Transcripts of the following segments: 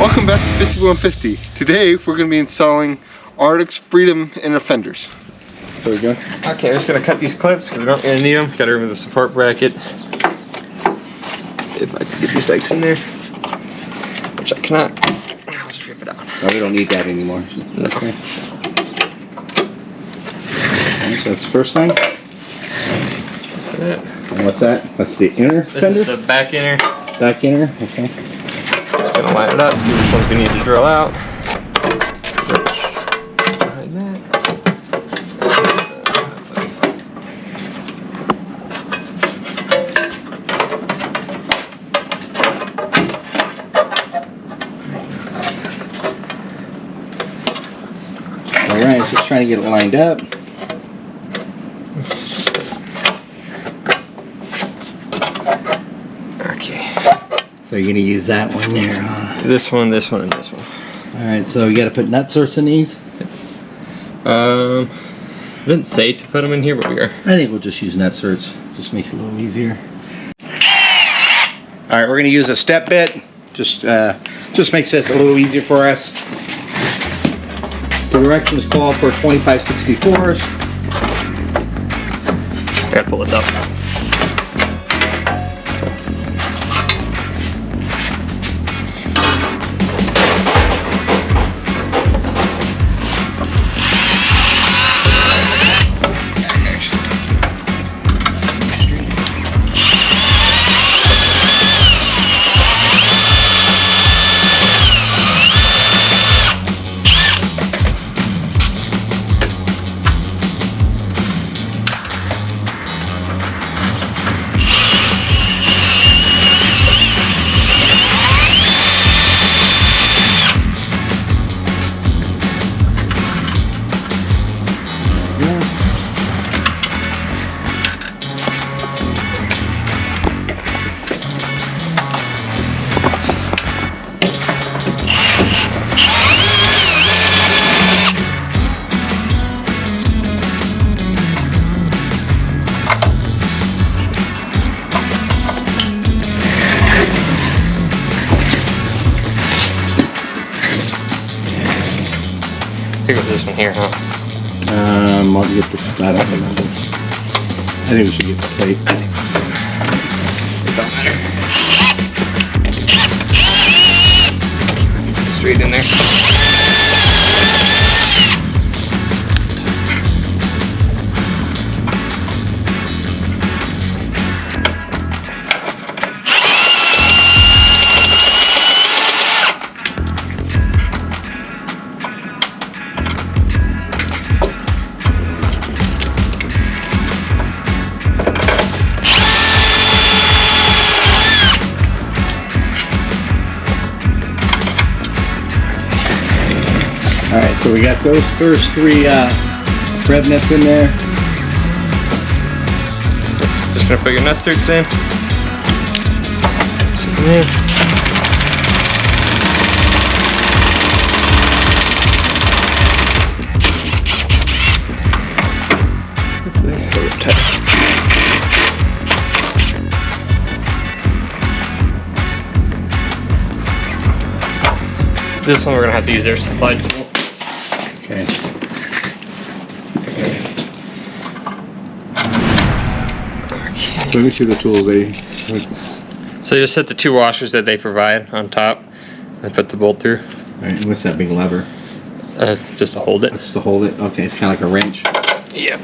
Welcome back to 5150. Today we're going to be installing Artec's Front Inner Fenders. So we're doing? Okay, I'm just going to cut these clips because we're not going to need them. Got to remove the support bracket. If I can get these legs in there, which I cannot. I'll just rip it out. No, we don't need that anymore. No. Okay. So that's the first thing. And what's that? That's the inner fender? This is the back inner. Back inner, okay. Just going to line it up, see which ones we need to drill out. Behind that. Alright, just trying to get it lined up. Okay. So you're going to use that one there, huh? This one, and this one. Alright, so you got to put nutserts in these? I didn't say to put them in here, but we are. I think we'll just use nutserts. Just makes it a little easier. Alright, we're going to use a step bit. Just makes this a little easier for us. The directions call for 25/64s. Gotta pull this up. Pick up this one here, huh? I'll get this not up and this. I think we should get the plate. I think it's good. It don't matter. Straight in there. Alright, so we got those first three rev nets in there. Just gonna put your nutserts in. Sit in there. This one we're gonna have to use their supply tool. Okay. So let me see the tools they. So you set the two washers that they provide on top and put the bolt through. Alright, what's that big lever? Just to hold it. Just to hold it? Okay, it's kind of like a wrench. Yep.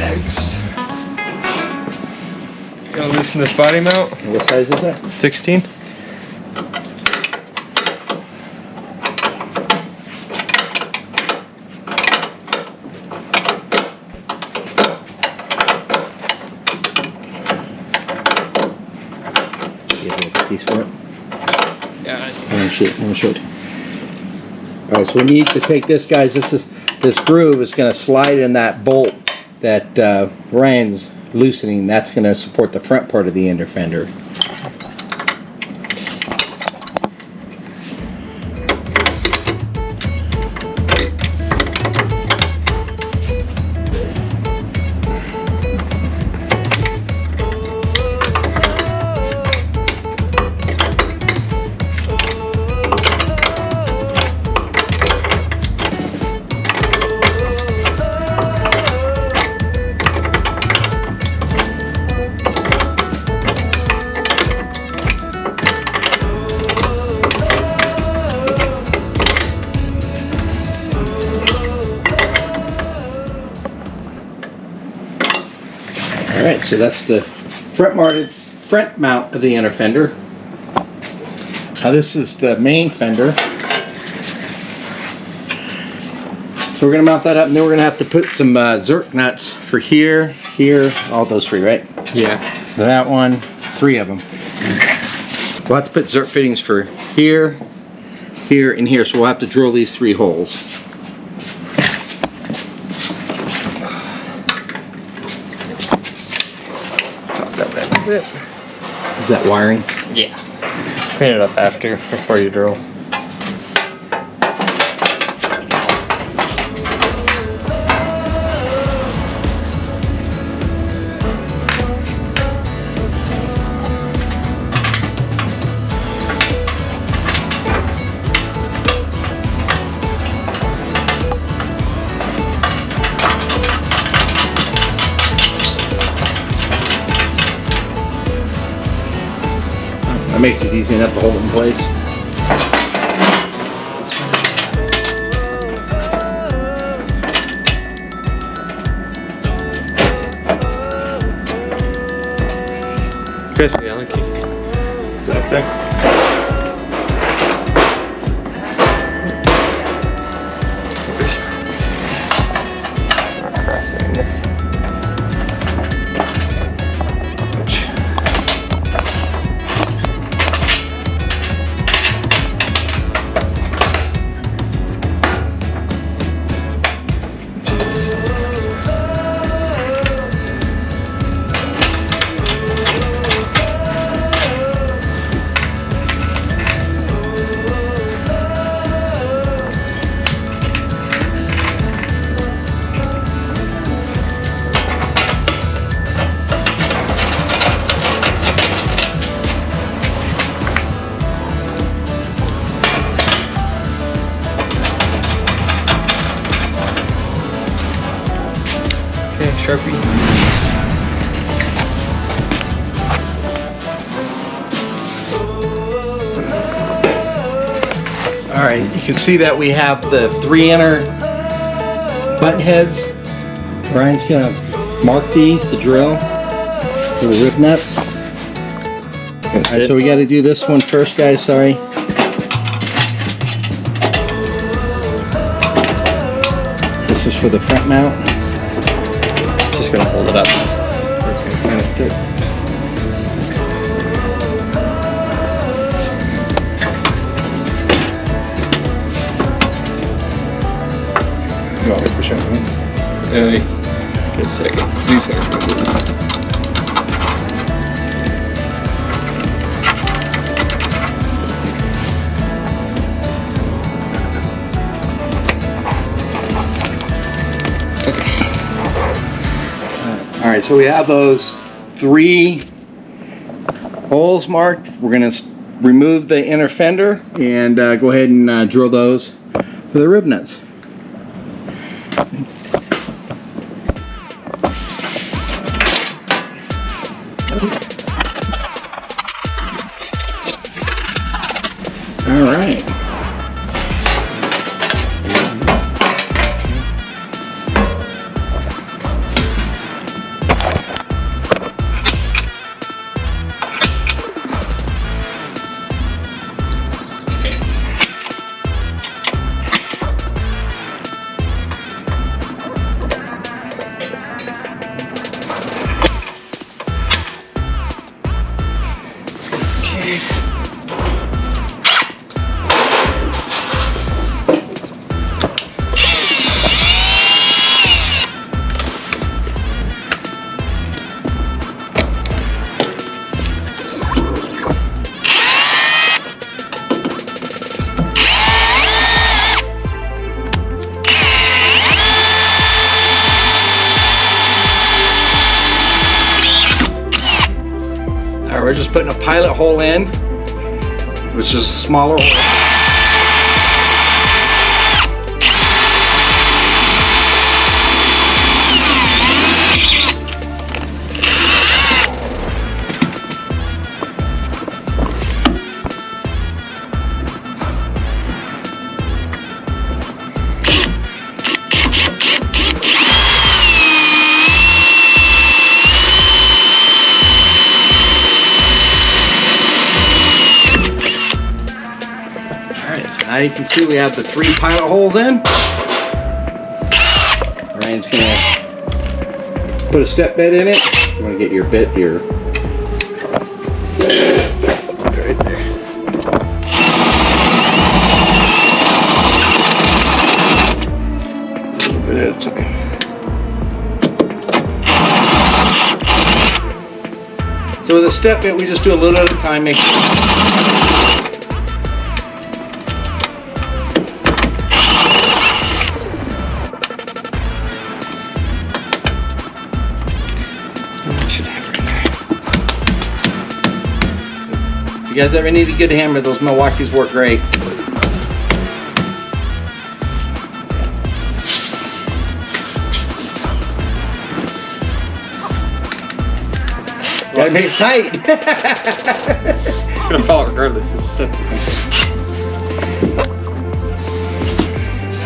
Next. Gonna loosen this body mount. What size is that? 16. You have a piece for it? Yeah. Let me show it. All right, so we need to take this, guys. This groove is going to slide in that bolt that Ryan's loosening. That's going to support the front part of the inner fender. Alright, so that's the front mount of the inner fender. Now this is the main fender. So we're going to mount that up, and then we're going to have to put some Zerk nuts for here, all those three, right? Yeah. That one, 3 of them. We'll have to put Zerk fittings for here, here, and here, so we'll have to drill these 3 holes. Is that wiring? Yeah. Clean it up after, before you drill. That makes it easy enough to hold it in place. Chris, yeah, look. Is it up there? Crossing this. Okay, Sharpie. All right, you can see that we have the 3 inner button heads. Brian's gonna mark these to drill for the rib nuts. All right, so we got to do this one first, guys. Sorry. This is for the front mount. Just gonna hold it up. It's gonna kind of sit. You want me to push out one? Get a second. 2 seconds. All right, so we have those 3 holes marked. We're going to remove the inner fender and go ahead and drill those for the rib nuts. All right. We're just putting a pilot hole in, which is a smaller hole. Now you can see we have the 3 pilot holes in. Ryan's gonna put a step bit in it. You wanna get your bit here. Right there. A little bit at a time. So with a step bit, we just do a little at a time. Make If you guys ever need a good hammer, those Milwaukee's work great. Gotta make it tight. It's gonna fall regardless. It's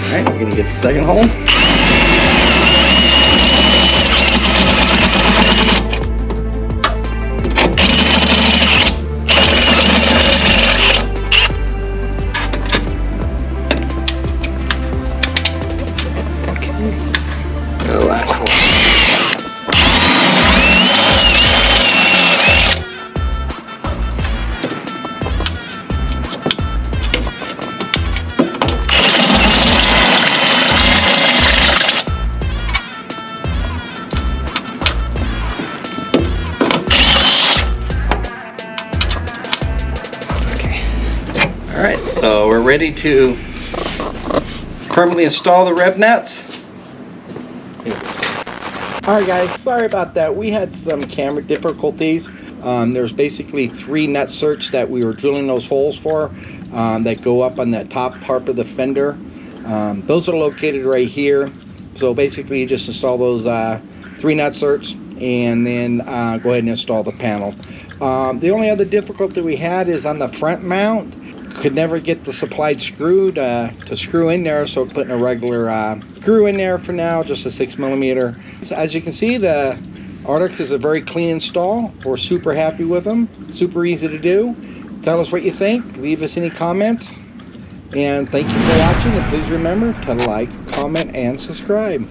Alright, we're gonna get the second hole. the last one. Alright, so we're ready to permanently install the rev nuts. Alright guys, sorry about that. We had some camera difficulties. There's basically 3 nutsets that we were drilling those holes for that go up on that top part of the fender. Those are located right here. So basically you just install those 3 nutsets and then go ahead and install the panel. The only other difficulty we had is on the front mount. Could never get the supplied screw to screw in there, so putting a regular screw in there for now, just a 6mm. So as you can see, the Artec is a very clean install. We're super happy with them. Super easy to do. Tell us what you think. Leave us any comments. And thank you for watching. And please remember to like, comment, and subscribe.